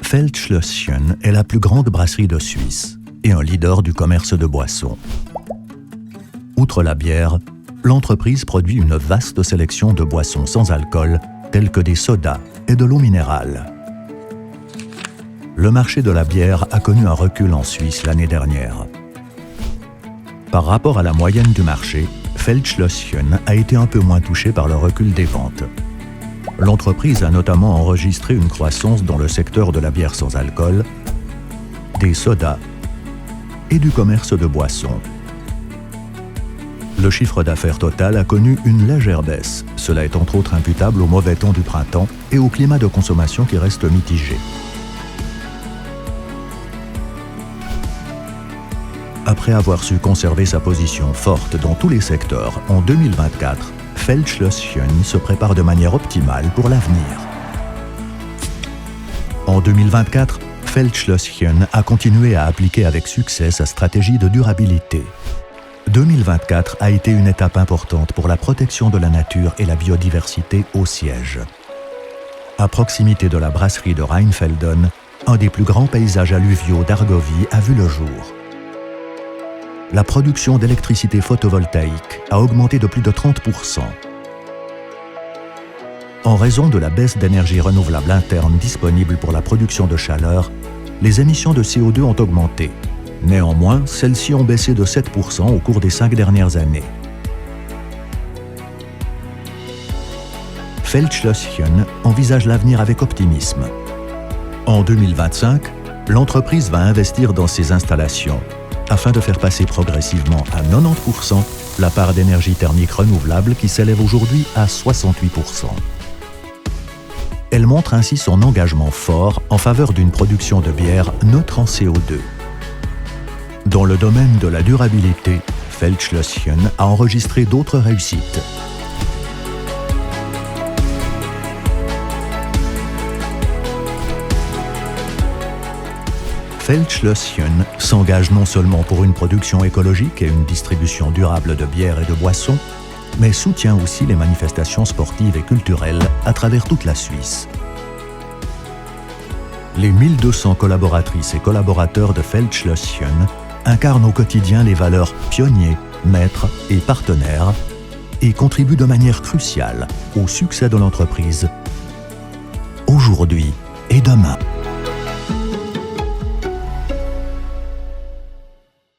Feldschlösschen est la plus grande brasserie de Suisse et un leader du commerce de boissons. Outre la bière, l'entreprise produit une vaste sélection de boissons sans alcool telles que des sodas et de l'eau minérale. Le marché de la bière a connu un recul en Suisse l'année dernière. Par rapport à la moyenne du marché, Feldschlösschen a été un peu moins touché par le recul des ventes. L'entreprise a notamment enregistré une croissance dans le secteur de la bière sans alcool, des sodas et du commerce de boissons. Le chiffre d'affaires total a connu une légère baisse. Cela est entre autres imputable au mauvais temps du printemps et au climat de consommation qui reste mitigé. Après avoir su conserver sa position forte dans tous les secteurs, en 2024, Feldschlösschen se prépare de manière optimale pour l'avenir. En 2024, Feldschlösschen a continué à appliquer avec succès sa stratégie de durabilité. 2024 a été une étape importante pour la protection de la nature et la biodiversité au siège. À proximité de la brasserie de Rheinfelden, un des plus grands paysages alluviaux d'Argovie a vu le jour. La production d'électricité photovoltaïque a augmenté de plus de 30%. En raison de la baisse d'énergie renouvelable interne disponible pour la production de chaleur, les émissions de CO2 ont augmenté. Néanmoins, celles-ci ont baissé de 7% au cours des 5 dernières années. Feldschlösschen envisage l'avenir avec optimisme. En 2025, l'entreprise va investir dans ses installations afin de faire passer progressivement à 90% la part d'énergie thermique renouvelable qui s'élève aujourd'hui à 68%. Elle montre ainsi son engagement fort en faveur d'une production de bière neutre en CO2. Dans le domaine de la durabilité, Feldschlösschen a enregistré d'autres réussites. Feldschlösschen s'engage non seulement pour une production écologique et une distribution durable de bière et de boissons, mais soutient aussi les manifestations sportives et culturelles à travers toute la Suisse. Les 1200 collaboratrices et collaborateurs de Feldschlösschen incarnent au quotidien les valeurs pionniers, maîtres et partenaires et contribuent de manière cruciale au succès de l'entreprise, aujourd'hui et demain.